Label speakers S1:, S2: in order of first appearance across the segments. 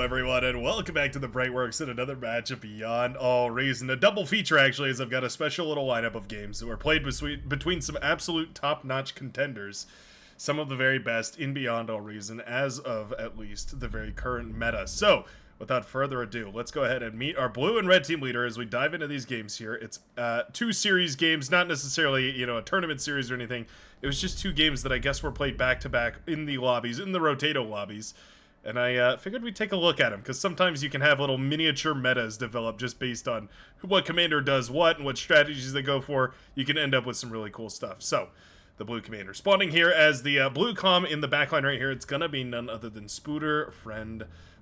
S1: everyone, and welcome back to the Brightworks and another match of Beyond All Reason. A double feature, actually, as I've got a special little lineup of games that were played between some absolute top-notch contenders. Some of the very best in Beyond All Reason, as of, at least, the very current meta. So, without further ado, let's go ahead and meet our blue and red team leader as we dive into these games here. It's two series games, not necessarily, you know, a tournament series or anything. It was just two games that I guess were played back-to-back in the lobbies, in the Rotato lobbies. And I figured we'd take a look at them, because sometimes you can have little miniature metas develop just based on what commander does what and what strategies they go for. You can end up with some really cool stuff. So, the blue commander spawning here as the blue comm in the backline right here. It's going to be none other than Spooter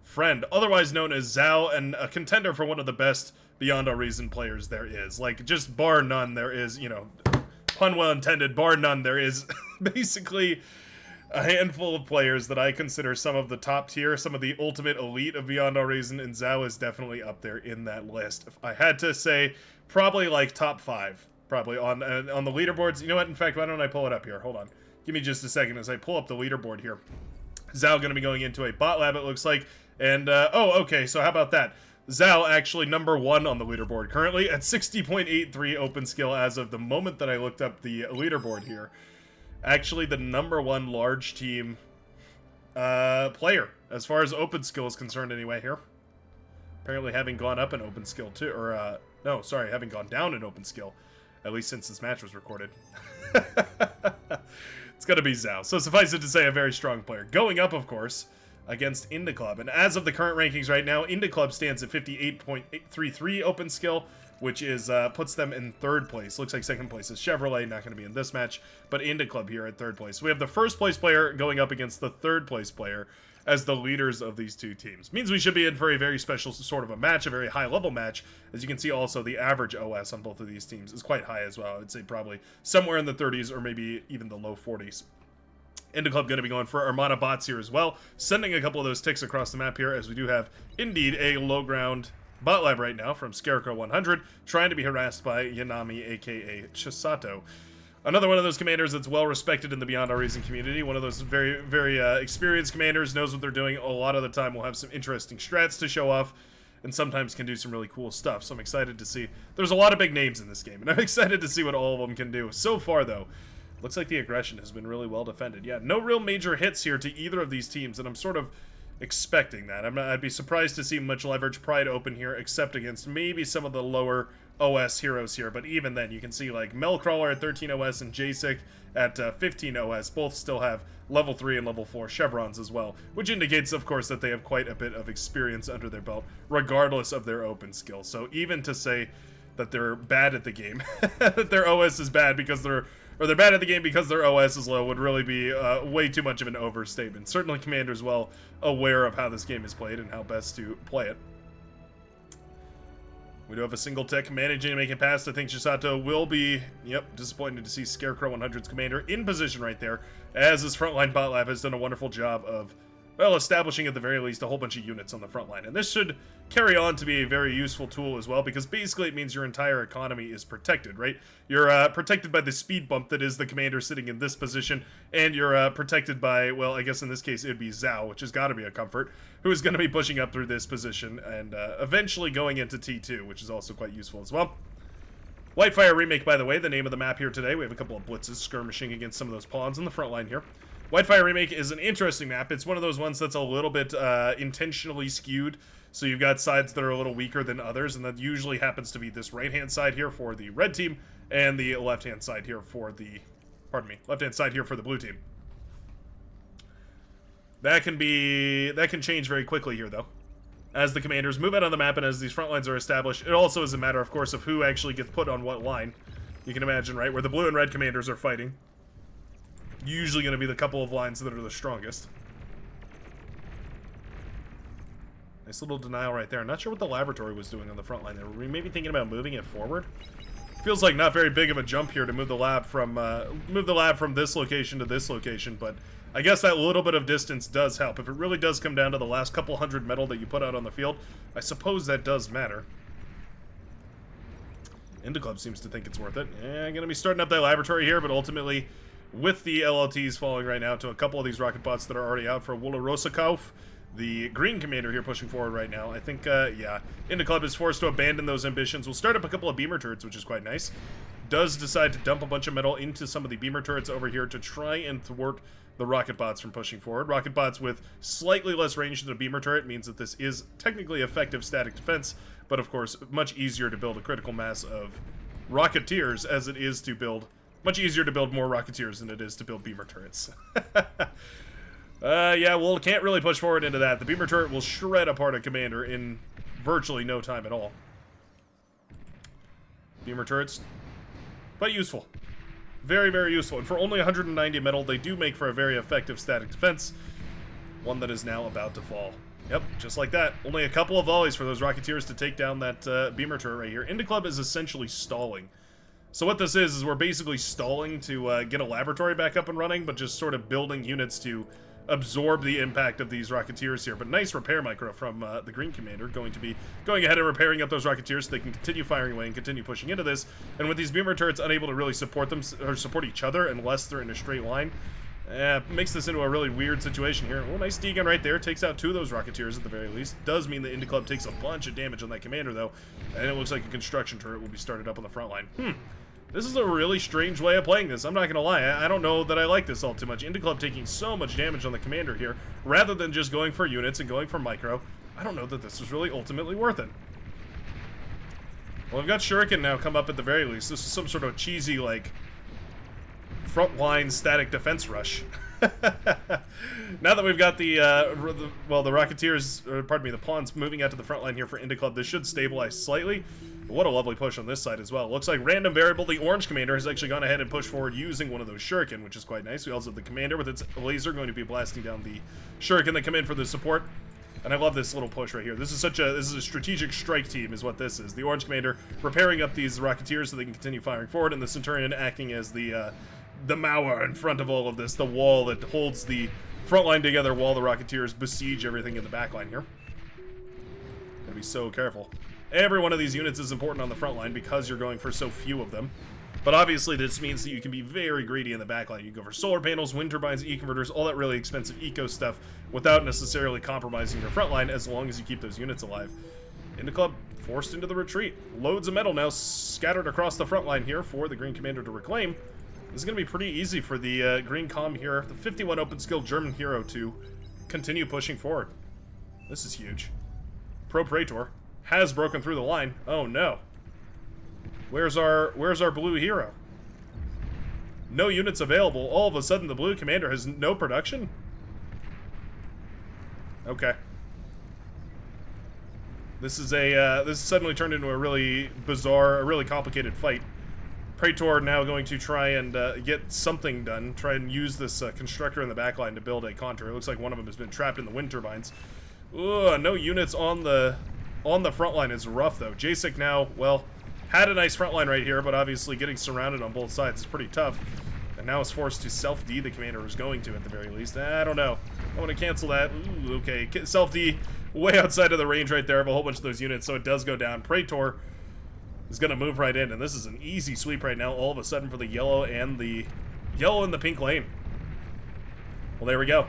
S1: Friend, otherwise known as thew, and a contender for one of the best Beyond All Reason players there is. Like, just bar none, there is, you know, pun well intended, bar none, there is basically a handful of players that I consider some of the top tier, some of the ultimate elite of Beyond All Reason, and thew is definitely up there in that list. If I had to say, probably like top 5, probably on the leaderboards. You know what, in fact, why don't I pull it up here? Hold on. Give me just a second as I pull up the leaderboard here. thew going to be going into a bot lab, it looks like, and, oh, okay, so how about that? thew actually number 1 on the leaderboard currently at 60.83 open skill as of the moment that I looked up the leaderboard here. Actually the number 1 large team player as far as open skill is concerned anyway here. Apparently having gone up in open skill too, or no, sorry, having gone down in open skill, at least since this match was recorded. It's gonna be thew. So suffice it to say, a very strong player. Going up, of course, against Inda Club. And as of the current rankings right now, Inda Club stands at 58.33 open skill, which is puts them in 3rd place. Looks like 2nd place is Chevrolet, not going to be in this match, but Inda Club here at 3rd place. We have the 1st place player going up against the 3rd place player as the leaders of these two teams. Means we should be in for a very special sort of a match, a very high-level match. As you can see, also, the average OS on both of these teams is quite high as well. I'd say probably somewhere in the 30s or maybe even the low 40s. Inda Club going to be going for Armada bots here as well, sending a couple of those ticks across the map here, as we do have, indeed, a low-ground bot lab right now from Scarecrow 100, trying to be harassed by Yanami, aka Chisato. Another one of those commanders that's well respected in the Beyond All Reason community, one of those very, very experienced commanders, knows what they're doing. A lot of the time will have some interesting strats to show off, and sometimes can do some really cool stuff, so I'm excited to see. There's a lot of big names in this game, and I'm excited to see what all of them can do. So far, though, looks like the aggression has been really well defended. Yeah, no real major hits here to either of these teams, and I'm sort of expecting that. I'd be surprised to see much leverage pride open here, except against maybe some of the lower OS heroes here. But even then, you can see like Melcrawler at 13 OS and Jasek at 15 OS both still have level 3 and level 4 chevrons as well, which indicates, of course, that they have quite a bit of experience under their belt, regardless of their open skill. So even to say that they're bad at the game, that their OS is bad because they're bad at the game because their OS is low would really be way too much of an overstatement. Certainly Commander's well aware of how this game is played and how best to play it. We do have a single tick managing to make it past. I think Chisato will be, disappointed to see Scarecrow 100's commander in position right there, as his frontline bot lab has done a wonderful job of, well, establishing at the very least a whole bunch of units on the front line. And this should carry on to be a very useful tool as well, because basically it means your entire economy is protected, right? You're protected by the speed bump that is the commander sitting in this position, and you're protected by, well, I guess in this case it would be thew, which has got to be a comfort, who is going to be pushing up through this position and eventually going into T2, which is also quite useful as well. Whitefire Remake, by the way, the name of the map here today. We have a couple of blitzes skirmishing against some of those pawns on the front line here. Whitefire Remake is an interesting map. It's one of those ones that's a little bit intentionally skewed, so you've got sides that are a little weaker than others, and that usually happens to be this right-hand side here for the red team, and the left-hand side here for the, left-hand side here for the blue team. That can change very quickly here, though. As the commanders move out on the map and as these front lines are established, it also is a matter, of course, of who actually gets put on what line. You can imagine, right, where the blue and red commanders are fighting. Usually going to be the couple of lines that are the strongest. Nice little denial right there. I'm not sure what the laboratory was doing on the front line there. Were we maybe thinking about moving it forward? Feels like not very big of a jump here to move the lab from this location to this location, but I guess that little bit of distance does help. If it really does come down to the last couple hundred metal that you put out on the field, I suppose that does matter. Inda Club seems to think it's worth it. Yeah, gonna be starting up that laboratory here, but ultimately, with the LLTs falling right now to a couple of these rocket bots that are already out for Wolorosakov, the green commander here pushing forward right now. I think, yeah, Indy Club is forced to abandon those ambitions. We'll start up a couple of beamer turrets, which is quite nice. Does decide to dump a bunch of metal into some of the beamer turrets over here to try and thwart the rocket bots from pushing forward. Rocket bots with slightly less range than a beamer turret means that this is technically effective static defense, but of course, much easier to build a critical mass of rocketeers as it is to build... Much easier to build more rocketeers than it is to build beamer turrets. Yeah, well, can't really push forward into that. The beamer turret will shred apart a commander in virtually no time at all. Beamer turrets, quite useful. Very, very useful. And for only 190 metal, they do make for a very effective static defense. One that is now about to fall. Yep, just like that. Only a couple of volleys for those rocketeers to take down that beamer turret right here. Indy Club is essentially stalling. So what this is we're basically stalling to get a laboratory back up and running, but just sort of building units to absorb the impact of these rocketeers here. But nice repair micro from the green commander, going to be going ahead and repairing up those rocketeers so they can continue firing away and continue pushing into this. And with these beamer turrets unable to really support them or support each other unless they're in a straight line, makes this into a really weird situation here. Well, nice D-gun right there, takes out 2 of those rocketeers at the very least. Does mean the Indy Club takes a bunch of damage on that commander though, and it looks like a construction turret will be started up on the front line. This is a really strange way of playing this, I'm not gonna lie. I don't know that I like this all too much. Indy Club taking so much damage on the commander here, rather than just going for units and going for micro. I don't know that this is really ultimately worth it. Well, I've got Shuriken now come up at the very least. This is some sort of cheesy, like, frontline static defense rush. Now that we've got the Rocketeers, or pardon me, the pawns moving out to the front line here for Indy Club, this should stabilize slightly. But what a lovely push on this side as well. Looks like random variable, the orange commander has actually gone ahead and pushed forward using one of those shuriken, which is quite nice. We also have the commander with its laser going to be blasting down the shuriken that come in for the support. And I love this little push right here. This is a strategic strike team is what this is. The orange commander repairing up these rocketeers so they can continue firing forward, and the Centurion acting as the Mauer in front of all of this, the wall that holds the front line together while the rocketeers besiege everything in the back line here. Gotta be so careful. Every one of these units is important on the front line because you're going for so few of them. But obviously this means that you can be very greedy in the back line. You can go for solar panels, wind turbines, e-converters, all that really expensive eco stuff without necessarily compromising your front line as long as you keep those units alive. Indy Club forced into the retreat. Loads of metal now scattered across the front line here for the Green Commander to reclaim. This is going to be pretty easy for the Green Com here, the 51 open skill German hero, to continue pushing forward. This is huge. Pro Praetor has broken through the line. Oh no. Where's our blue hero? No units available. All of a sudden the blue commander has no production? Okay. This is this suddenly turned into a really bizarre, a really complicated fight. Praetor now going to try and get something done. Try and use this constructor in the backline to build a contour. It looks like one of them has been trapped in the wind turbines. Ugh, no units on the front line is rough though. Jasek now, well, had a nice front line right here, but obviously getting surrounded on both sides is pretty tough. And now is forced to self-D the commander was going to at the very least. I don't know. I want to cancel that. Ooh, okay. Self-D way outside of the range right there of a whole bunch of those units, so it does go down. Praetor is going to move right in, and this is an easy sweep right now all of a sudden for the yellow and the pink lane. Well, there we go.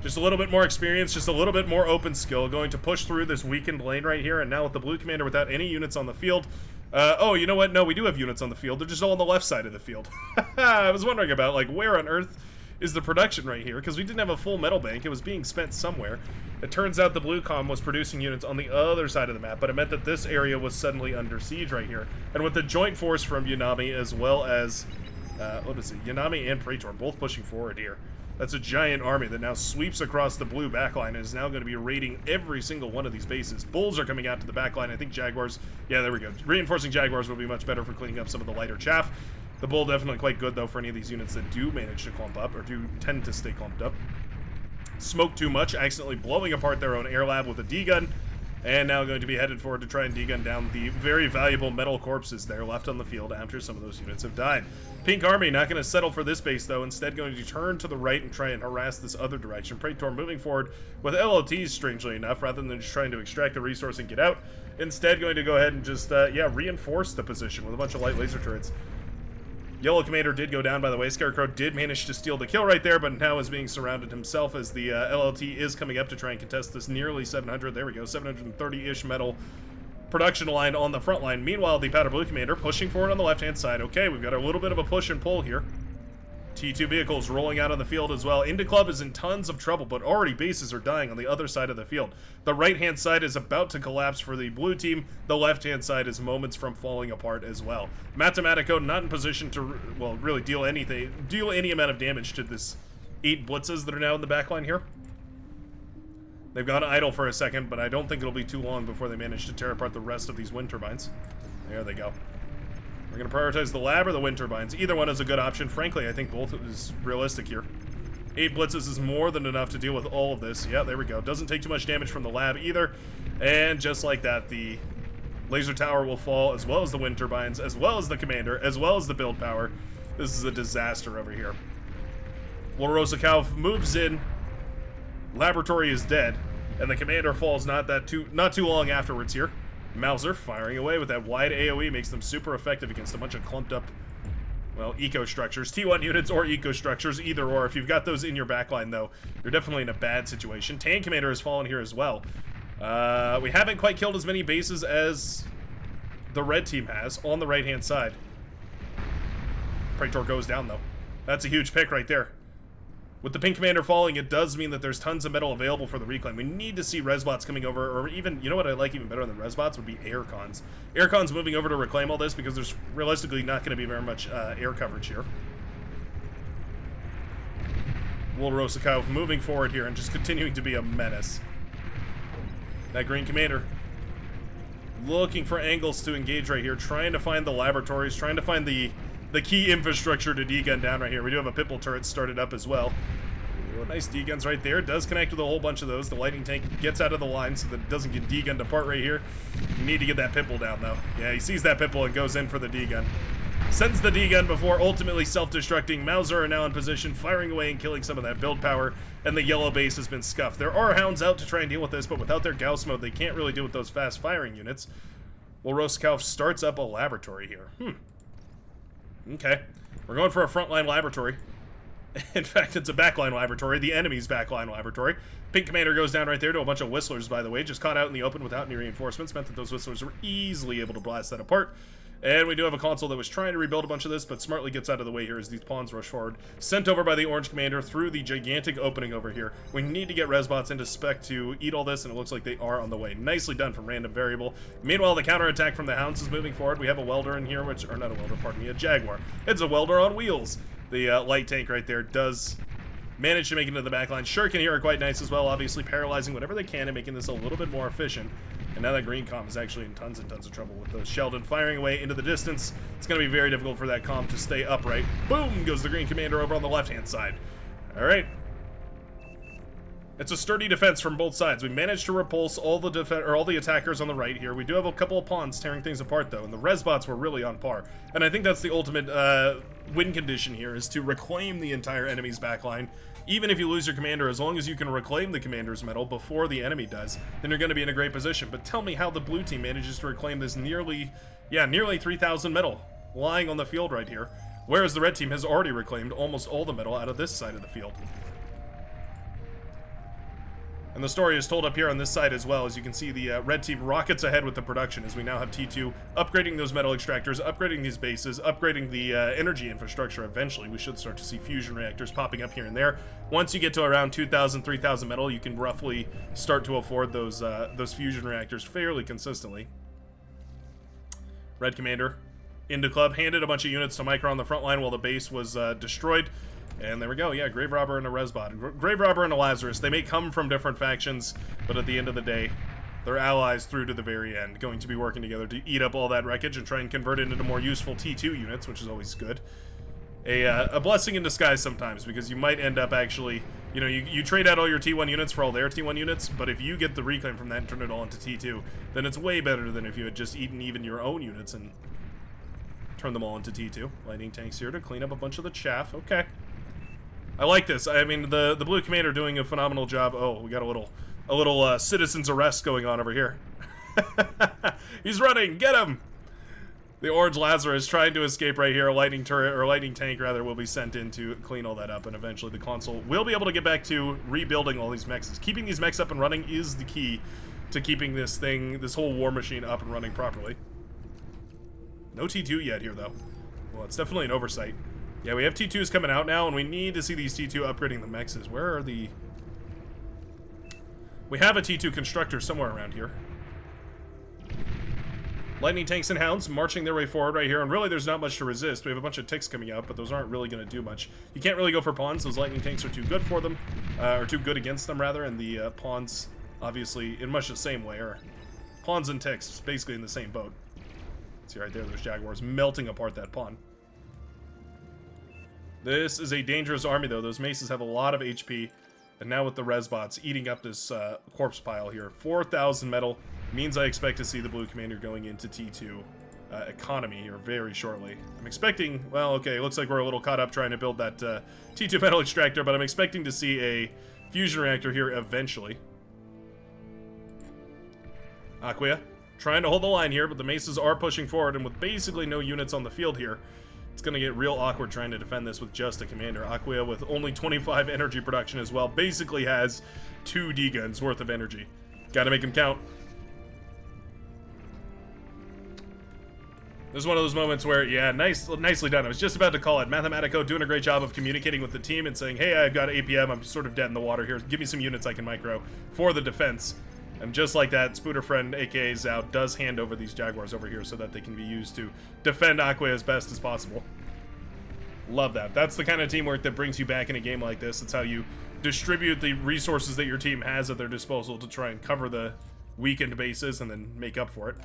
S1: Just a little bit more experience, just a little bit more open skill, going to push through this weakened lane right here, and now with the blue commander without any units on the field. Oh, you know what? No, we do have units on the field. They're just all on the left side of the field. I was wondering about, like, where on earth is the production right here? Because we didn't have a full metal bank. It was being spent somewhere. It turns out the blue com was producing units on the other side of the map, but it meant that this area was suddenly under siege right here. And with the joint force from Yanami as well as, what is it? Yanami and Praetor both pushing forward here. That's a giant army that now sweeps across the blue backline and is now going to be raiding every single one of these bases. Bulls are coming out to the backline. I think Jaguars, yeah, there we go. Reinforcing Jaguars will be much better for cleaning up some of the lighter chaff. The Bull definitely quite good, though, for any of these units that do manage to clump up, or do tend to stay clumped up. Smoke too much, accidentally blowing apart their own air lab with a D-gun, and now going to be headed forward to try and D-gun down the very valuable metal corpses there left on the field after some of those units have died. Pink Army not going to settle for this base, though, instead going to turn to the right and try and harass this other direction. Praetor moving forward with LOTs, strangely enough, rather than just trying to extract the resource and get out. Instead going to go ahead and just, yeah, reinforce the position with a bunch of light laser turrets. Yellow commander did go down, by the way. Scarecrow did manage to steal the kill right there, but now is being surrounded himself as the LLT is coming up to try and contest this nearly 700. There we go, 730-ish metal production line on the front line. Meanwhile, the powder blue commander pushing forward on the left-hand side. Okay, we've got a little bit of a push and pull here. T2 vehicles rolling out on the field as well. Indy Club is in tons of trouble, but already bases are dying on the other side of the field. The right-hand side is about to collapse for the blue team. The left-hand side is moments from falling apart as well. Mathematico not in position to, well, really deal any amount of damage to this 8 blitzes that are now in the backline here. They've gone idle for a second, but I don't think it'll be too long before they manage to tear apart the rest of these wind turbines. There they go. We're going to prioritize the lab or the wind turbines. Either one is a good option. Frankly, I think both is realistic here. 8 blitzes is more than enough to deal with all of this. Yeah, there we go. Doesn't take too much damage from the lab either. And just like that, the laser tower will fall, as well as the wind turbines, as well as the commander, as well as the build power. This is a disaster over here. Lorosa Cow moves in. Laboratory is dead. And the commander falls not too long afterwards here. Mauser firing away with that wide AoE makes them super effective against a bunch of clumped up, well, eco structures. T1 units or eco structures, either or. If you've got those in your backline, though, you're definitely in a bad situation. Tank Commander has fallen here as well. We haven't quite killed as many bases as the red team has on the right-hand side. Praetor goes down, though. That's a huge pick right there. With the pink commander falling, it does mean that there's tons of metal available for the reclaim. We need to see resbots coming over, or even, you know what I like even better than resbots would be aircons. Aircons moving over to reclaim all this because there's realistically not going to be very much air coverage here. Wolrosakov moving forward here and just continuing to be a menace. That green commander looking for angles to engage right here, trying to find the laboratories, trying to find the key infrastructure to D-gun down right here. We do have a Pitbull turret started up as well. Ooh, nice D-guns right there. Does connect with a whole bunch of those. The lightning tank gets out of the line so that it doesn't get D-gunned apart right here. You need to get that Pitbull down, though. Yeah, he sees that Pitbull and goes in for the D-gun. Sends the D-gun before ultimately self-destructing. Mauser are now in position, firing away and killing some of that build power, and the yellow base has been scuffed. There are hounds out to try and deal with this, but without their Gauss mode, they can't really deal with those fast-firing units. Well, Roskov starts up a laboratory here. Okay. We're going for a frontline laboratory. In fact, it's a backline laboratory, the enemy's backline laboratory. Pink Commander goes down right there to a bunch of Whistlers, by the way, just caught out in the open without any reinforcements, meant that those Whistlers were easily able to blast that apart. And we do have a console that was trying to rebuild a bunch of this, but smartly gets out of the way here as these pawns rush forward. Sent over by the Orange Commander through the gigantic opening over here. We need to get Resbots into spec to eat all this, and it looks like they are on the way. Nicely done from Random Variable. Meanwhile, the counterattack from the Hounds is moving forward. We have a Welder in here, or not a Welder, pardon me, a Jaguar. It's a Welder on wheels. The light tank right there does manage to make it into the backline. Shuriken here are quite nice as well, obviously paralyzing whatever they can and making this a little bit more efficient. And now that green comm is actually in tons and tons of trouble with those Sheldon firing away into the distance. It's going to be very difficult for that comm to stay upright. Boom goes the green commander over on the left-hand side. All right. It's a sturdy defense from both sides. We managed to repulse all the attackers on the right here. We do have a couple of pawns tearing things apart, though, and the Resbots were really on par. And I think that's the ultimate win condition here, is to reclaim the entire enemy's backline. Even if you lose your commander, as long as you can reclaim the commander's metal before the enemy does, then you're going to be in a great position. But tell me how the blue team manages to reclaim this nearly 3,000 metal lying on the field right here, whereas the red team has already reclaimed almost all the metal out of this side of the field. And the story is told up here on this side as well. As you can see, the red team rockets ahead with the production as we now have T2 upgrading those metal extractors, upgrading these bases, upgrading the energy infrastructure. Eventually, we should start to see fusion reactors popping up here and there. Once you get to around 2,000, 3,000 metal, you can roughly start to afford those fusion reactors fairly consistently. Red Commander into club, handed a bunch of units to Micro on the front line while the base was destroyed. And there we go, yeah, Grave Robber and a Resbot. Grave Robber and a Lazarus, they may come from different factions, but at the end of the day, they're allies through to the very end, going to be working together to eat up all that wreckage and try and convert it into more useful T2 units, which is always good. A blessing in disguise sometimes, because you might end up actually, you know, you trade out all your T1 units for all their T1 units, but if you get the reclaim from that and turn it all into T2, then it's way better than if you had just eaten even your own units and turned them all into T2. Lightning tanks here to clean up a bunch of the chaff, okay. I like this. I mean, the blue commander doing a phenomenal job. Oh, we got a little citizen's arrest going on over here. He's running. Get him. The orange Lazarus trying to escape right here. A lightning turret, or a lightning tank rather, will be sent in to clean all that up, and eventually the console will be able to get back to rebuilding all these mechs. Keeping these mechs up and running is the key to keeping this thing, this whole war machine up and running properly. No T2 yet here, though. Well, it's definitely an oversight. Yeah, we have T2s coming out now, and we need to see these T2 upgrading the mechs. Where are the... We have a T2 constructor somewhere around here. Lightning tanks and hounds marching their way forward right here, and really there's not much to resist. We have a bunch of ticks coming out, but those aren't really going to do much. You can't really go for pawns. Those lightning tanks are too good for them, or too good against them, rather, and the pawns, obviously, in much the same way, are pawns and ticks, basically in the same boat. See right there, there's Jaguars melting apart that pawn. This is a dangerous army, though. Those maces have a lot of HP, and now with the resbots eating up this corpse pile here. 4,000 metal means I expect to see the blue commander going into T2 economy here very shortly. I'm expecting, well, okay, looks like we're a little caught up trying to build that T2 metal extractor, but I'm expecting to see a fusion reactor here eventually. Aquia trying to hold the line here, but the maces are pushing forward, and with basically no units on the field here, it's going to get real awkward trying to defend this with just a commander. Aquia, with only 25 energy production as well, basically has 2 D-guns worth of energy. Gotta make them count. This is one of those moments where, yeah, nicely done. I was just about to call it. Mathematico doing a great job of communicating with the team and saying, hey, I've got APM, I'm sort of dead in the water here. Give me some units I can micro for the defense. And just like that, Spooter Friend, aka Zhao, does hand over these Jaguars over here so that they can be used to defend Aquia as best as possible. Love that. That's the kind of teamwork that brings you back in a game like this. It's how you distribute the resources that your team has at their disposal to try and cover the weakened bases and then make up for it.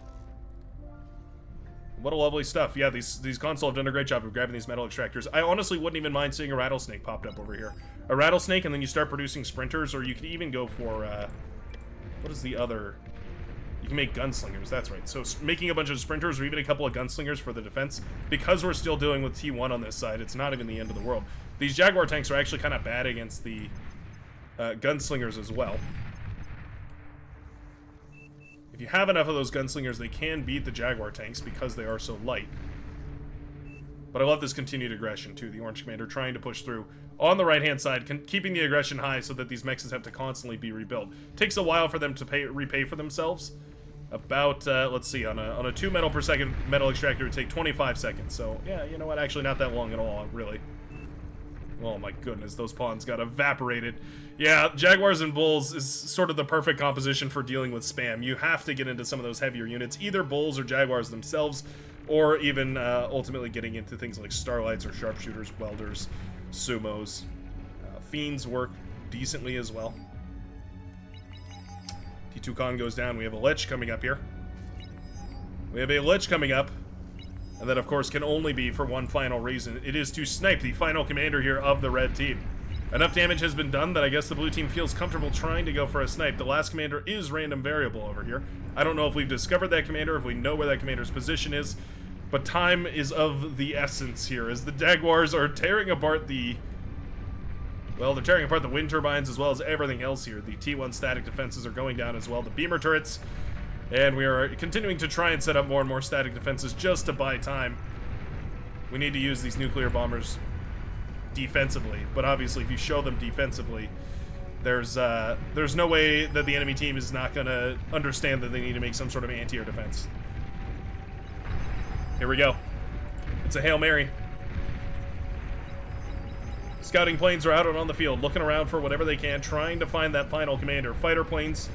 S1: What a lovely stuff. Yeah, these console have done a great job of grabbing these metal extractors. I honestly wouldn't even mind seeing a rattlesnake popped up over here. A rattlesnake, and then you start producing sprinters, or you could even go for, what is the other? You can make gunslingers, that's right. So making a bunch of sprinters or even a couple of gunslingers for the defense, because we're still dealing with T1 on this side, it's not even the end of the world. These Jaguar tanks are actually kind of bad against the gunslingers as well. If you have enough of those gunslingers, they can beat the Jaguar tanks because they are so light. But I love this continued aggression too. The Orange Commander trying to push through on the right-hand side, keeping the aggression high so that these mechs have to constantly be rebuilt. Takes a while for them to repay for themselves. About, let's see, on a 2 metal per second metal extractor, it would take 25 seconds. So, yeah, you know what? Actually, not that long at all, really. Oh my goodness, those pawns got evaporated. Yeah, Jaguars and Bulls is sort of the perfect composition for dealing with spam. You have to get into some of those heavier units, either Bulls or Jaguars themselves, or even ultimately getting into things like Starlights or Sharpshooters, Welders, Sumos. Fiends work decently as well. T2 Khan goes down. We have a Lich coming up here. We have a Lich coming up. And that, of course, can only be for one final reason. It is to snipe the final commander here of the red team. Enough damage has been done that I guess the blue team feels comfortable trying to go for a snipe. The last commander is random variable over here. I don't know if we've discovered that commander, if we know where that commander's position is. But time is of the essence here, as the Jaguars are tearing apart the... Well, they're tearing apart the wind turbines as well as everything else here. The T1 static defenses are going down as well. The beamer turrets... And we are continuing to try and set up more and more static defenses just to buy time. We need to use these nuclear bombers defensively, but obviously if you show them defensively, there's no way that the enemy team is not going to understand that they need to make some sort of anti-air defense. Here we go. It's a Hail Mary. Scouting planes are out and on the field, looking around for whatever they can, trying to find that final commander. Fighter planes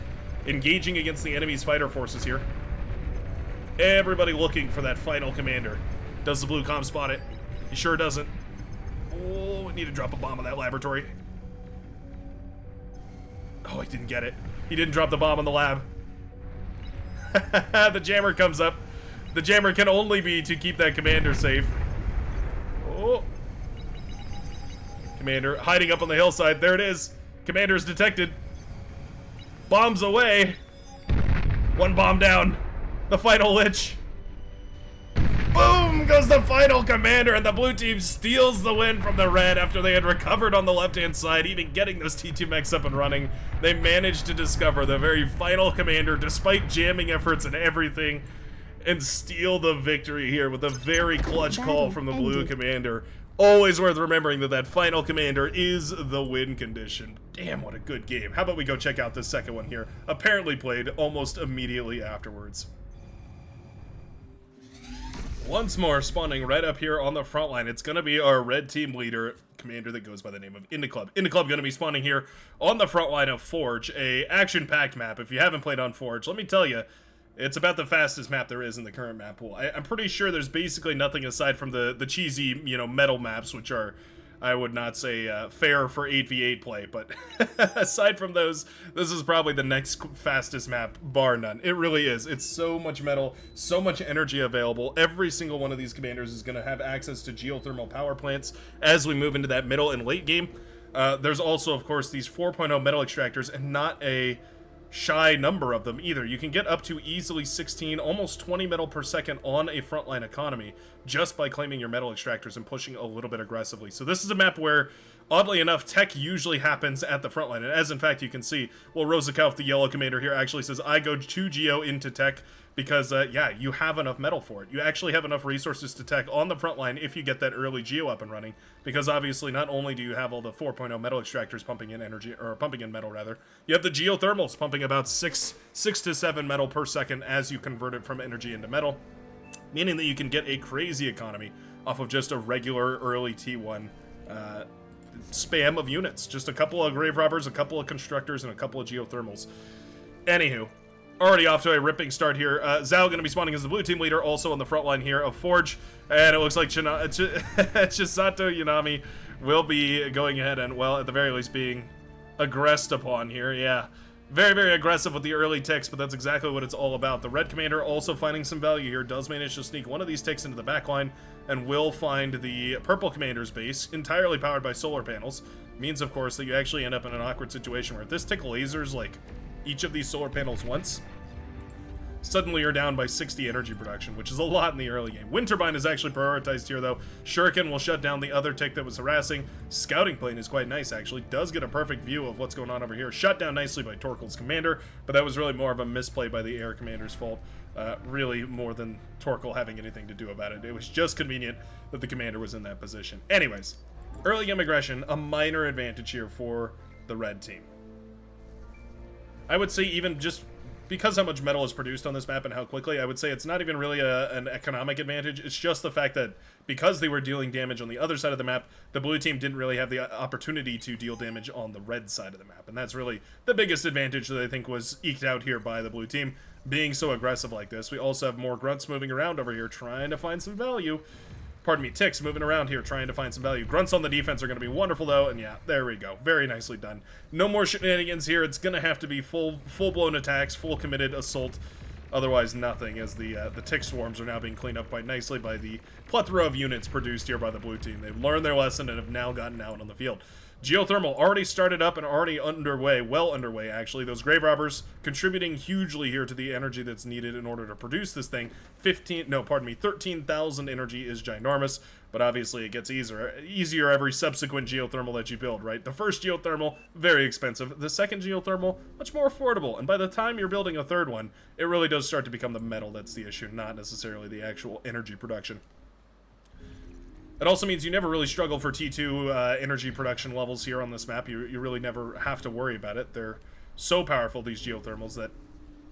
S1: engaging against the enemy's fighter forces here. Everybody looking for that final commander. Does the blue comm spot it? He sure doesn't. Oh, we need to drop a bomb on that laboratory. Oh, he didn't get it. He didn't drop the bomb on the lab. The jammer comes up. The jammer can only be to keep that commander safe. Oh. Commander hiding up on the hillside. There it is. Commander's detected. Bombs away. One bomb down. The final Lich. Boom goes the final commander, and the blue team steals the win from the red after they had recovered on the left-hand side, even getting those T2 mechs up and running. They managed to discover the very final commander despite jamming efforts and everything. and steal the victory here with a very clutch call from the blue commander. Always worth remembering that that final commander is the win condition. Damn, what a good game. How about we go check out this second one here? Apparently played almost immediately afterwards. Once more, spawning right up here on the front line, it's going to be our red team leader, commander that goes by the name of Indiclub. Indiclub going to be spawning here on the front line of Forge, a action-packed map. If you haven't played on Forge, let me tell you, it's about the fastest map there is in the current map pool. I'm pretty sure there's basically nothing aside from the cheesy, you know, metal maps, which are, I would not say fair for 8v8 play, but aside from those, this is probably the next fastest map, bar none. It really is. It's so much metal, so much energy available. Every single one of these commanders is going to have access to geothermal power plants as we move into that middle and late game. There's also, of course, these 4.0 metal extractors, and not a shy number of them either. You can get up to easily 16, almost 20 metal per second on a frontline economy just by claiming your metal extractors and pushing a little bit aggressively. So this is a map where, oddly enough, tech usually happens at the frontline. And as in fact you can see, well, Rosakauf, the yellow commander here, actually says, I go 2 geo into tech because, yeah, you have enough metal for it. You actually have enough resources to tech on the front line if you get that early geo up and running, because obviously not only do you have all the 4.0 metal extractors pumping in energy, or pumping in metal rather, you have the geothermals pumping about 6 to 7 metal per second as you convert it from energy into metal, meaning that you can get a crazy economy off of just a regular early T1 spam of units. Just a couple of grave robbers, a couple of constructors, and a couple of geothermals. Anywho, already off to a ripping start here. Zhao going to be spawning as the blue team leader, also on the front line here of Forge. And it looks like Chisato Yanami will be going ahead and, well, at the very least being aggressed upon here. Yeah, very, very aggressive with the early ticks, but that's exactly what it's all about. The red commander also finding some value here, does manage to sneak one of these ticks into the back line, and will find the purple commander's base, entirely powered by solar panels. Means, of course, that you actually end up in an awkward situation where if this tick lasers, like, each of these solar panels once, suddenly you're down by 60 energy production, which is a lot in the early game. Wind turbine is actually prioritized here, though. Shuriken will shut down the other tick that was harassing. Scouting plane is quite nice, actually. Does get a perfect view of what's going on over here. Shut down nicely by Torkel's commander, but that was really more of a misplay by the air commander's fault. Really more than Torkel having anything to do about it. It was just convenient that the commander was in that position. Anyways, early game aggression, a minor advantage here for the red team. I would say even just because how much metal is produced on this map and how quickly, I would say it's not even really an economic advantage. It's just the fact that because they were dealing damage on the other side of the map, the blue team didn't really have the opportunity to deal damage on the red side of the map. And that's really the biggest advantage that I think was eked out here by the blue team, being so aggressive like this. We also have more grunts moving around over here trying to find some value. Pardon me, ticks moving around here trying to find some value. Grunts on the defense are going to be wonderful, though, and yeah, there we go. Very nicely done. No more shenanigans here. It's going to have to be full-blown attacks, full committed assault. Otherwise, nothing, as the tick swarms are now being cleaned up quite nicely by the plethora of units produced here by the blue team. They've learned their lesson and have now gotten out on the field. Geothermal already started up and already underway, well underway actually. Those grave robbers contributing hugely here to the energy that's needed in order to produce this thing. 13,000 energy is ginormous, but obviously it gets easier every subsequent geothermal that you build, right? The first geothermal, very expensive. The second geothermal, much more affordable. And by the time you're building a third one, it really does start to become the metal that's the issue, not necessarily the actual energy production. It also means you never really struggle for T2 energy production levels here on this map. You really never have to worry about it. They're so powerful, these geothermals, that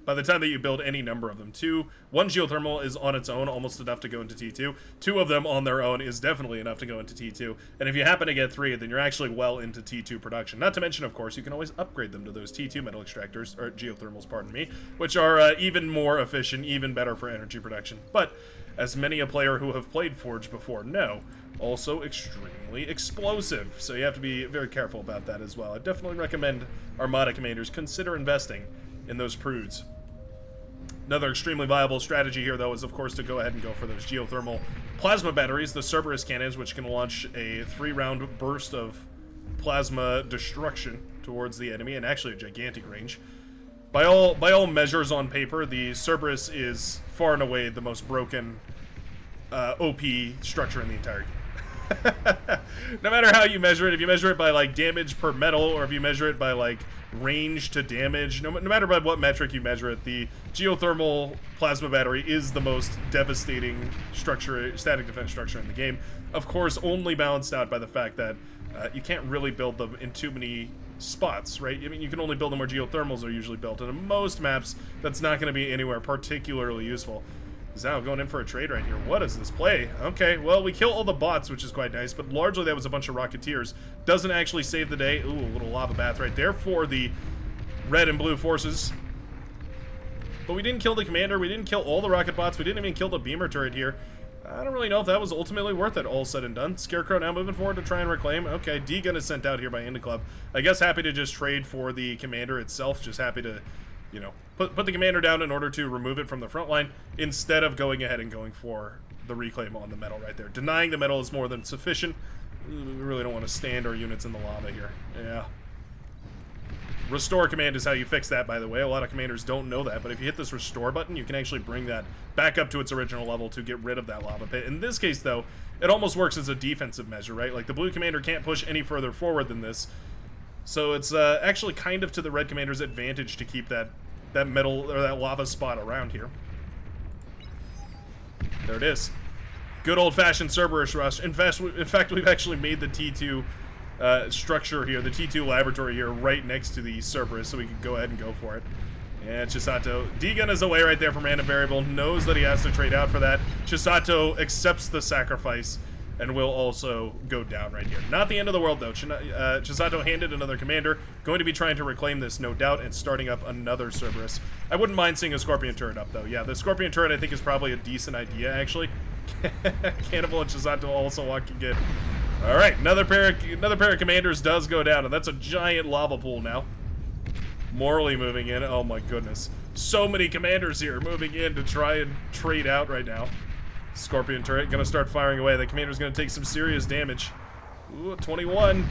S1: by the time that you build any number of them, one geothermal is on its own almost enough to go into T2. 2 of them on their own is definitely enough to go into T2. And if you happen to get 3, then you're actually well into T2 production. Not to mention, of course, you can always upgrade them to those T2 metal extractors, or geothermals, pardon me, which are even more efficient, even better for energy production. But as many a player who have played Forge before know, also extremely explosive. So you have to be very careful about that as well. I definitely recommend Armada commanders consider investing in those prudes. Another extremely viable strategy here, though, is of course to go ahead and go for those geothermal plasma batteries, the Cerberus cannons, which can launch a 3-round burst of plasma destruction towards the enemy, and actually a gigantic range. By all measures on paper, the Cerberus is far and away the most broken OP structure in the entire game. No matter how you measure it, if you measure it by like damage per metal, or if you measure it by like range to damage, no matter by what metric you measure it, the geothermal plasma battery is the most devastating structure, static defense structure in the game. Of course, only balanced out by the fact that you can't really build them in too many spots, right? I mean, you can only build them where geothermals are usually built, and in most maps, that's not going to be anywhere particularly useful. Zao going in for a trade right here. What is this play? Okay, well, we kill all the bots, which is quite nice, but largely that was a bunch of Rocketeers. Doesn't actually save the day. Ooh, a little lava bath right there for the red and blue forces. But we didn't kill the commander. We didn't kill all the rocket bots. We didn't even kill the beamer turret here. I don't really know if that was ultimately worth it, all said and done. Scarecrow now moving forward to try and reclaim. Okay, D-Gun is sent out here by Indie Club. I guess happy to just trade for the commander itself. Just happy to, you know, put the commander down in order to remove it from the front line instead of going ahead and going for the reclaim on the metal right there. Denying the metal is more than sufficient. We really don't want to stand our units in the lava here. Yeah. Restore command is how you fix that, by the way. A lot of commanders don't know that, but if you hit this restore button, you can actually bring that back up to its original level to get rid of that lava pit. In this case, though, it almost works as a defensive measure, right? Like, the blue commander can't push any further forward than this, so it's actually kind of to the red commander's advantage to keep that metal, or that lava spot around here. There it is. Good old-fashioned Cerberus rush. In fact, we've actually made the T2 structure here, the T2 laboratory here, right next to the Cerberus, so we can go ahead and go for it. And Chisato, D-Gun is away right there from random variable, knows that he has to trade out for that. Chisato accepts the sacrifice and will also go down right here. Not the end of the world, though. Chisato handed another commander, going to be trying to reclaim this, no doubt, and starting up another Cerberus. I wouldn't mind seeing a Scorpion turret up, though. Yeah, the Scorpion turret, I think, is probably a decent idea, actually. Cannibal and Chisato also walking in. All right, another pair of commanders does go down, and that's a giant lava pool now. Morally moving in. Oh my goodness, so many commanders here moving in to try and trade out right now. Scorpion turret gonna start firing away. The commander's gonna take some serious damage. Ooh, 21.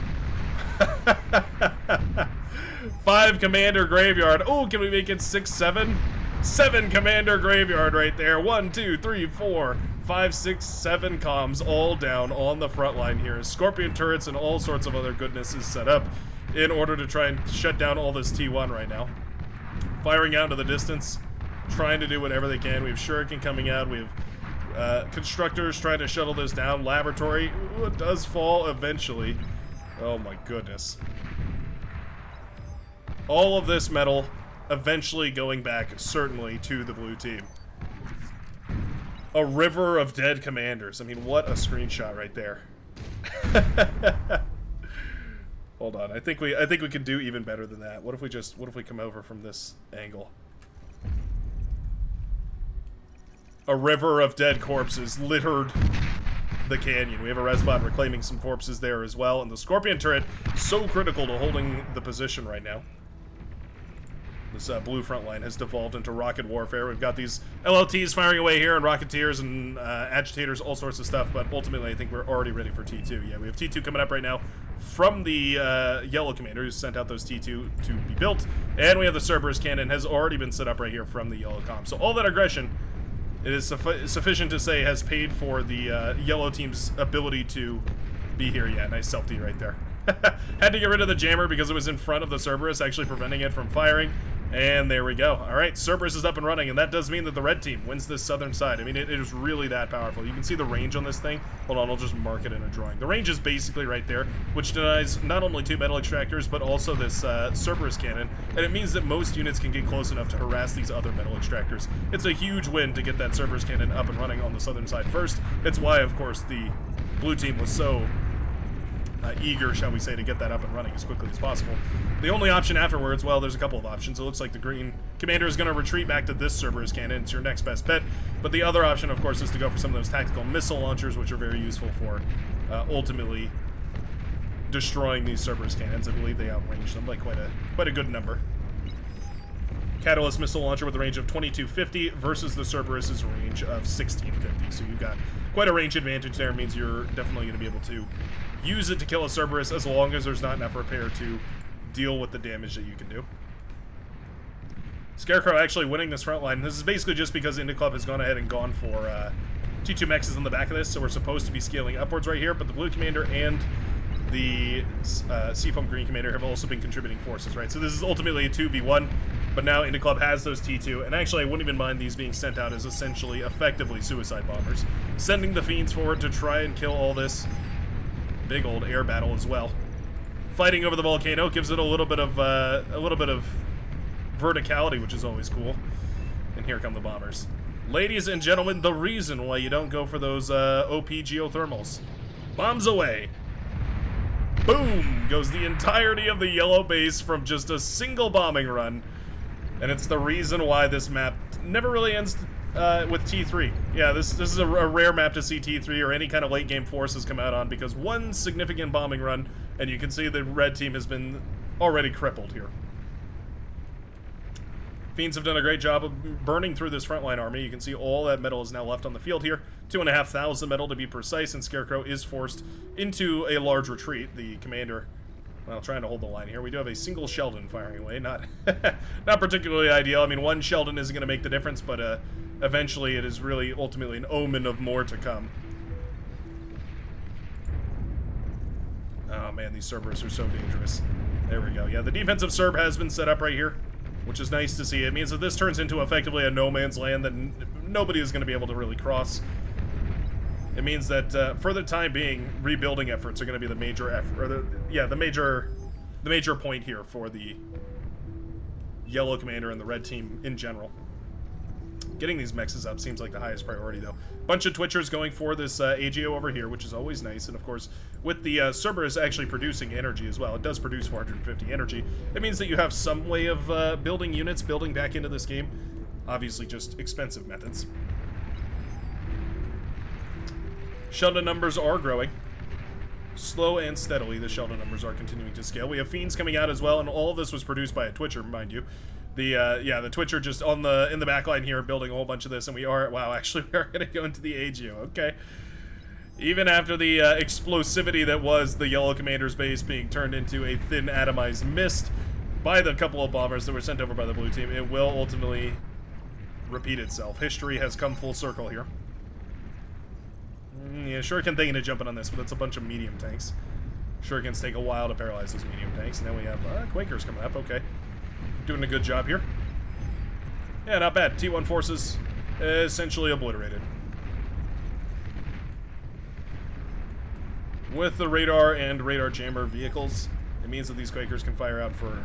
S1: 5 commander graveyard. Oh, can we make it 6, 7? 7 commander graveyard right there. 1, 2, 3, 4, 5, 6, 7 comms all down on the front line here. Scorpion turrets and all sorts of other goodness is set up in order to try and shut down all this T1 right now. Firing out into the distance, trying to do whatever they can. We have Shuriken coming out. We have constructors trying to shuttle this down. Laboratory, ooh, it does fall eventually. Oh my goodness. All of this metal eventually going back, certainly, to the blue team. A river of dead commanders. I mean, what a screenshot right there. Hold on, I think we can do even better than that. What if we come over from this angle? A river of dead corpses littered the canyon. We have a Resbot reclaiming some corpses there as well, and the Scorpion turret so critical to holding the position right now. This blue front line has devolved into rocket warfare. We've got these LLTs firing away here, and Rocketeers and Agitators, all sorts of stuff, but ultimately I think we're already ready for T2. Yeah, we have T2 coming up right now from the yellow commander who sent out those T2 to be built, and we have the Cerberus cannon has already been set up right here from the yellow comm. So all that aggression, it is sufficient to say, has paid for the yellow team's ability to be here. Yeah, nice self-D right there. Had to get rid of the jammer because it was in front of the Cerberus, actually preventing it from firing. And there we go. All right, Cerberus is up and running, and that does mean that the red team wins this southern side. I mean, it is really that powerful. You can see the range on this thing. Hold on, I'll just mark it in a drawing. The range is basically right there, which denies not only 2 metal extractors, but also this Cerberus cannon, and it means that most units can get close enough to harass these other metal extractors. It's a huge win to get that Cerberus cannon up and running on the southern side first. It's why, of course, the blue team was so eager, shall we say, to get that up and running as quickly as possible. The only option afterwards, well, there's a couple of options. It looks like the green commander is going to retreat back to this Cerberus cannon. It's your next best bet. But the other option, of course, is to go for some of those tactical missile launchers, which are very useful for ultimately destroying these Cerberus cannons. I believe they outrange them by quite a good number. Catalyst missile launcher with a range of 2250 versus the Cerberus's range of 1650. So you've got quite a range advantage there. It means you're definitely going to be able to use it to kill a Cerberus as long as there's not enough repair to deal with the damage that you can do. Scarecrow actually winning this front line. This is basically just because Indie Club has gone ahead and gone for T2 mechs is on the back of this, so we're supposed to be scaling upwards right here, but the blue commander and the Seafoam Green Commander have also been contributing forces, right? So this is ultimately a 2v1, but now Indy Club has those T2, and actually I wouldn't even mind these being sent out as essentially effectively suicide bombers, sending the Fiends forward to try and kill all this big old air battle as well. Fighting over the volcano gives it a little bit of verticality, which is always cool. And here come the bombers. Ladies and gentlemen, the reason why you don't go for those OP geothermals. Bombs away. Boom! Goes the entirety of the yellow base from just a single bombing run. And it's the reason why this map never really ends with T3. Yeah, this is a rare map to see T3 or any kind of late game forces come out on, because one significant bombing run, and you can see the red team has been already crippled here. Fiends have done a great job of burning through this frontline army. You can see all that metal is now left on the field here. 2,500 metal to be precise, and Scarecrow is forced into a large retreat. The commander, well, trying to hold the line here. We do have a single Sheldon firing away. Not particularly ideal. I mean, one Sheldon isn't going to make the difference, but eventually it is really ultimately an omen of more to come. Oh man, these Cerberus are so dangerous. There we go. Yeah, the defensive Cerb has been set up right here, which is nice to see. It means that this turns into effectively a no man's land that nobody is going to be able to really cross. It means that for the time being, rebuilding efforts are going to be the major effort, or the major point here for the yellow commander and the red team in general. Getting these mexes up seems like the highest priority, though. Bunch of Twitchers going for this AGO over here, which is always nice. And of course, with the Cerberus actually producing energy as well, it does produce 450 energy. It means that you have some way of building units, building back into this game. Obviously, just expensive methods. Sheldon numbers are growing. Slow and steadily, the Sheldon numbers are continuing to scale. We have Fiends coming out as well, and all of this was produced by a Twitcher, mind you. The Twitcher just in the back line here building a whole bunch of this, and we are gonna go into the AGO, okay. Even after the explosivity that was the yellow commander's base being turned into a thin atomized mist by the couple of bombers that were sent over by the blue team, it will ultimately repeat itself. History has come full circle here. Yeah, Shuriken thinking of jumping on this, but it's a bunch of medium tanks. Shurikens take a while to paralyze those medium tanks, and then we have Quakers coming up, okay. Doing a good job here. Yeah, not bad. T1 forces essentially obliterated. With the radar and radar jammer vehicles, it means that these Quakers can fire out for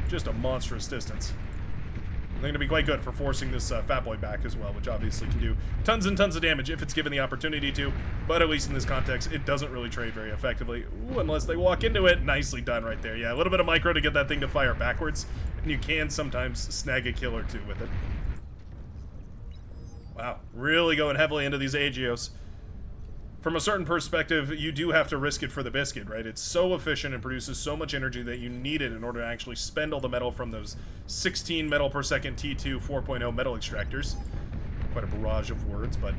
S1: just a monstrous distance. They're going to be quite good for forcing this Fat Boy back as well, which obviously can do tons and tons of damage if it's given the opportunity to, but at least in this context, it doesn't really trade very effectively. Ooh, unless they walk into it. Nicely done right there. Yeah, a little bit of micro to get that thing to fire backwards, and you can sometimes snag a kill or two with it. Wow, really going heavily into these AGOs. From a certain perspective, you do have to risk it for the biscuit, right? It's so efficient and produces so much energy that you need it in order to actually spend all the metal from those 16 metal per second T2 4.0 metal extractors. Quite a barrage of words, but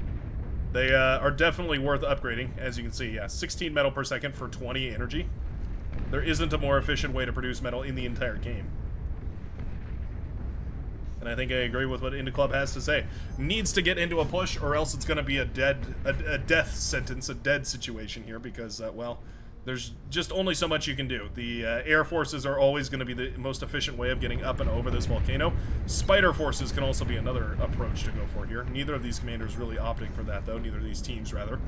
S1: they are definitely worth upgrading. As you can see, yeah, 16 metal per second for 20 energy. There isn't a more efficient way to produce metal in the entire game. And I think I agree with what Indy Club has to say. Needs to get into a push, or else it's going to be a death sentence, a dead situation here, because, well, there's just only so much you can do. The air forces are always going to be the most efficient way of getting up and over this volcano. Spider forces can also be another approach to go for here. Neither of these commanders really opting for that, though. Neither of these teams, rather.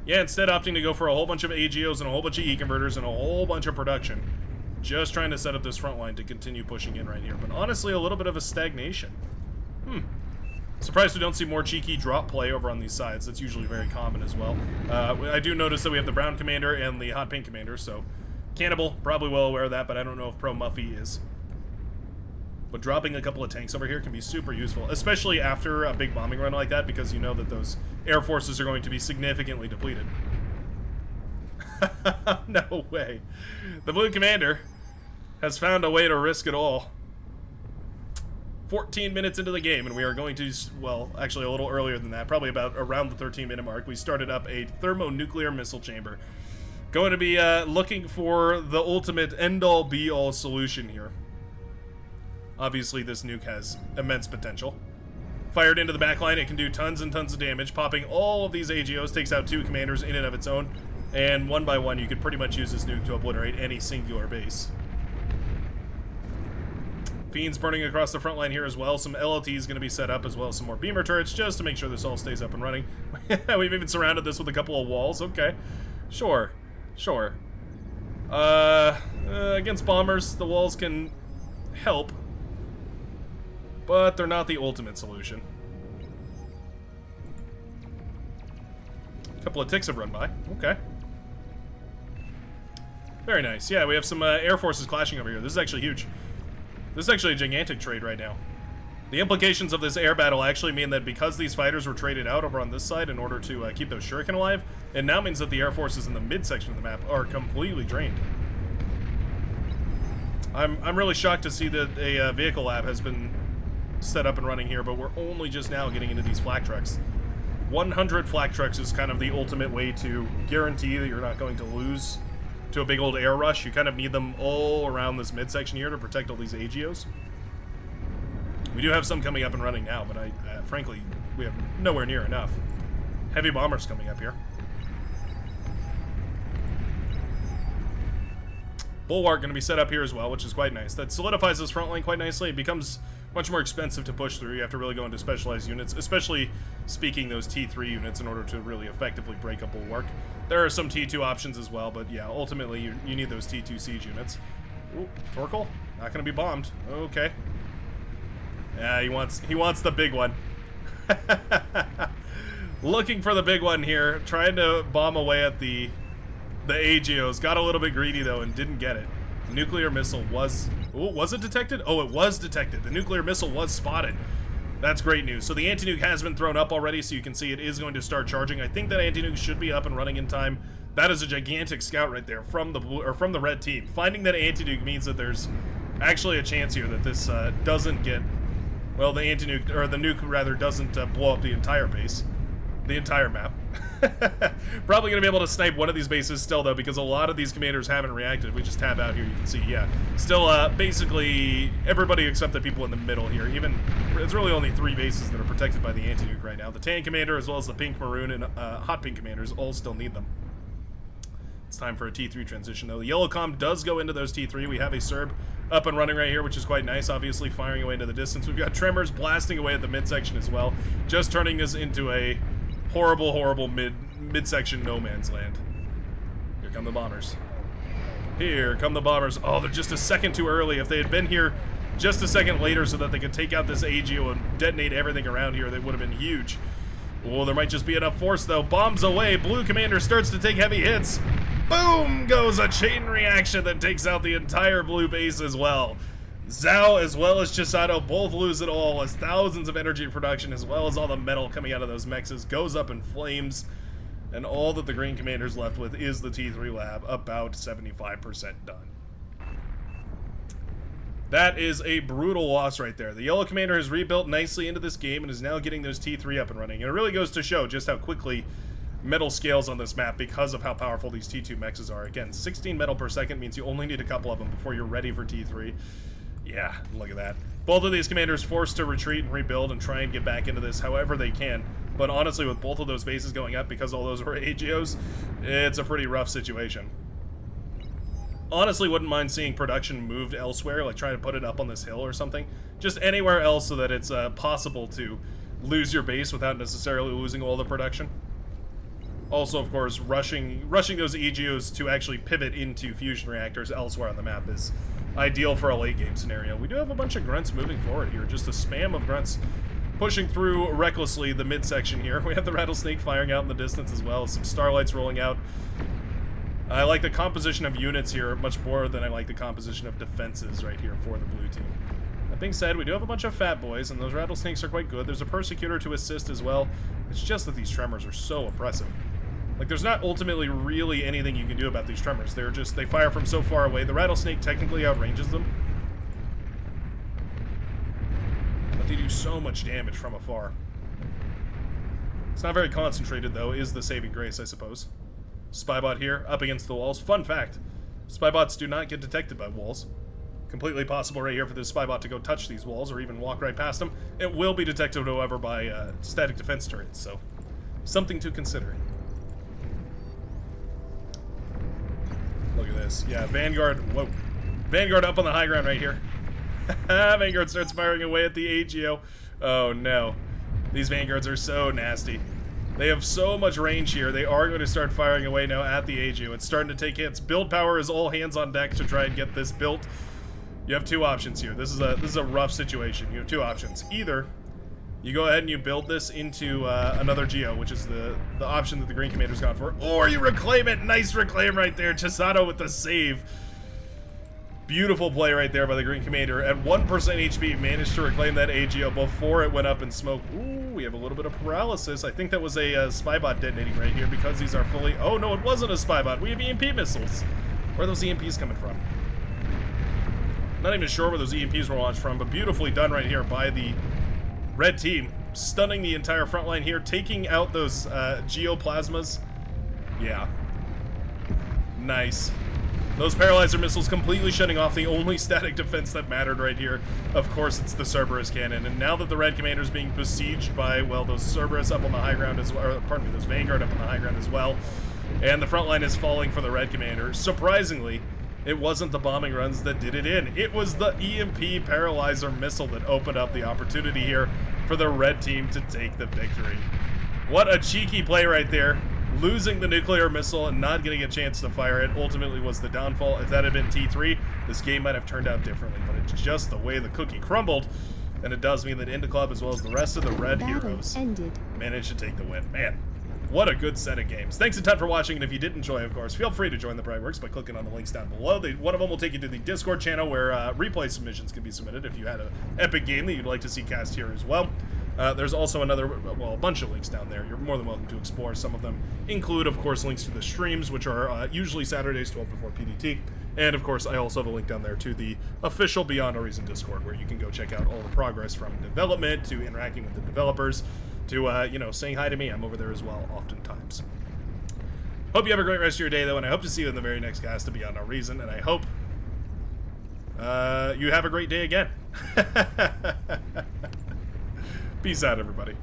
S1: Yeah, instead opting to go for a whole bunch of AGOs and a whole bunch of E-converters and a whole bunch of production. Just trying to set up this front line to continue pushing in right here. But honestly, a little bit of a stagnation. Surprised we don't see more cheeky drop play over on these sides. That's usually very common as well. I do notice that we have the brown commander and the hot pink commander, so Cannibal, probably well aware of that, but I don't know if Pro Muffy is. But dropping a couple of tanks over here can be super useful, especially after a big bombing run like that, because you know that those air forces are going to be significantly depleted. No way. The blue commander has found a way to risk it all. 14 minutes into the game, and we are going to, well, actually a little earlier than that, probably about around the 13-minute mark, we started up a thermonuclear missile chamber. Going to be looking for the ultimate end-all be-all solution here. Obviously, this nuke has immense potential. Fired into the backline, it can do tons and tons of damage. Popping all of these AGOs takes out 2 commanders in and of its own. And one by one, you could pretty much use this nuke to obliterate any singular base. Fiends burning across the front line here as well. Some LLT is going to be set up, as well as some more beamer turrets, just to make sure this all stays up and running. We've even surrounded this with a couple of walls. Okay. Sure. Sure. Against bombers, the walls can help, but they're not the ultimate solution. A couple of ticks have run by. Okay. Very nice. Yeah, we have some air forces clashing over here. This is actually huge. This is actually a gigantic trade right now. The implications of this air battle actually mean that because these fighters were traded out over on this side in order to keep those shuriken alive, it now means that the air forces in the midsection of the map are completely drained. I'm really shocked to see that a vehicle lab has been set up and running here, but we're only just now getting into these flak trucks. 100 flak trucks is kind of the ultimate way to guarantee that you're not going to lose to a big old air rush. You kind of need them all around this midsection here to protect all these AGOs. We do have some coming up and running now, but frankly, we have nowhere near enough. Heavy bombers coming up here. Bulwark going to be set up here as well, which is quite nice. That solidifies this front line quite nicely. It becomes much more expensive to push through. You have to really go into specialized units, especially speaking those T3 units in order to really effectively break up Bulwark. There are some T2 options as well, but yeah, ultimately you need those T2 siege units. Ooh, Torkel? Not going to be bombed. Okay. Yeah, he wants the big one. Looking for the big one here, trying to bomb away at the AGOs. Got a little bit greedy though and didn't get it. The nuclear missile was... Oh, was it detected? Oh, it was detected. The nuclear missile was spotted. That's great news. So the anti-nuke has been thrown up already, so you can see it is going to start charging. I think that anti-nuke should be up and running in time. That is a gigantic scout right there from the blue, or from the red team. Finding that anti-nuke means that there's actually a chance here that this doesn't get... Well, the anti-nuke, or the nuke rather, doesn't blow up the entire base. The entire map. Probably going to be able to snipe one of these bases still, though, because a lot of these commanders haven't reacted. If we just tab out here, you can see, yeah. Still, basically, everybody except the people in the middle here. Even, it's really only 3 bases that are protected by the anti-nuke right now. The tan commander, as well as the pink, maroon, and hot pink commanders all still need them. It's time for a T3 transition, though. The yellow comm does go into those T3. We have a Serb up and running right here, which is quite nice, obviously firing away into the distance. We've got Tremors blasting away at the midsection as well, just turning this into a horrible, horrible midsection no man's land. Here come the bombers. Here come the bombers. Oh, they're just a second too early. If they had been here just a second later so that they could take out this AGO and detonate everything around here, they would have been huge. Oh, there might just be enough force, though. Bombs away. Blue commander starts to take heavy hits. Boom goes a chain reaction that takes out the entire blue base as well. Thew as well as Chisato both lose it all as thousands of energy production as well as all the metal coming out of those mexes goes up in flames, and all that the green commander's left with is the T3 lab, about 75% done. That is a brutal loss right there. The yellow commander has rebuilt nicely into this game and is now getting those T3 up and running. And it really goes to show just how quickly metal scales on this map because of how powerful these T2 mexes are. Again, 16 metal per second means you only need a couple of them before you're ready for T3. Yeah, look at that. Both of these commanders forced to retreat and rebuild and try and get back into this however they can. But honestly, with both of those bases going up because all those were AGOs, it's a pretty rough situation. Honestly, wouldn't mind seeing production moved elsewhere, like try to put it up on this hill or something. Just anywhere else so that it's possible to lose your base without necessarily losing all the production. Also, of course, rushing those EGOs to actually pivot into fusion reactors elsewhere on the map is ideal for a late game scenario. We do have a bunch of grunts moving forward here, just a spam of grunts pushing through recklessly the midsection here. We have the rattlesnake firing out in the distance as well, some starlights rolling out. I like the composition of units here much more than I like the composition of defenses right here for the blue team. That being said, we do have a bunch of fat boys, and those rattlesnakes are quite good. There's a persecutor to assist as well. It's just that these tremors are so oppressive. Like, there's not ultimately really anything you can do about these tremors. They fire from so far away. The rattlesnake technically outranges them, but they do so much damage from afar. It's not very concentrated, though, is the saving grace, I suppose. Spybot here, up against the walls. Fun fact, Spybots do not get detected by walls. Completely possible right here for this Spybot to go touch these walls or even walk right past them. It will be detected, however, by static defense turrets, so something to consider. Look at this. Yeah, Vanguard. Whoa. Vanguard up on the high ground right here. Vanguard starts firing away at the AGO. Oh, no. These Vanguards are so nasty. They have so much range here. They are going to start firing away now at the AGO. It's starting to take hits. Build power is all hands on deck to try and get this built. You have two options here. This is a rough situation. You have two options. Either you go ahead and you build this into another Geo, which is the option that the Green Commander's gone for, or you reclaim it. Nice reclaim right there. Chisato with the save. Beautiful play right there by the Green Commander. At 1% HP, managed to reclaim that AGO before it went up in smoke. Ooh, we have a little bit of paralysis. I think that was a spy bot detonating right here because these are fully... Oh, no, it wasn't a spy bot. We have EMP missiles. Where are those EMPs coming from? Not even sure where those EMPs were launched from, but beautifully done right here by the red team. Stunning the entire front line here, taking out those geoplasmas. Yeah. Nice. Those paralyzer missiles completely shutting off the only static defense that mattered right here. Of course, it's the Cerberus cannon. And now that the red commander is being besieged by, well, those Cerberus up on the high ground as well, or, pardon me, those Vanguard up on the high ground as well, and the front line is falling for the red commander. Surprisingly, it wasn't the bombing runs that did it in. It was the EMP paralyzer missile that opened up the opportunity here for the red team to take the victory. What a cheeky play right there. Losing the nuclear missile and not getting a chance to fire it ultimately was the downfall. If that had been T3, this game might have turned out differently, but it's just the way the cookie crumbled, and it does mean that Inda Club, as well as the rest of the red heroes, managed to take the win. Man, what a good set of games. Thanks a ton for watching, and if you did enjoy, of course, feel free to join the Brightworks by clicking on the links down below. One of them will take you to the Discord channel where replay submissions can be submitted if you had an epic game that you'd like to see cast here as well. There's also a bunch of links down there. You're more than welcome to explore. Some of them include, of course, links to the streams, which are usually Saturdays, 12 before PDT. And, of course, I also have a link down there to the official Beyond a Reason Discord, where you can go check out all the progress from development to interacting with the developers to, you know, saying hi to me. I'm over there as well, oftentimes. Hope you have a great rest of your day, though, and I hope to see you in the very next cast of Beyond a Reason, and I hope you have a great day again. Peace out, everybody.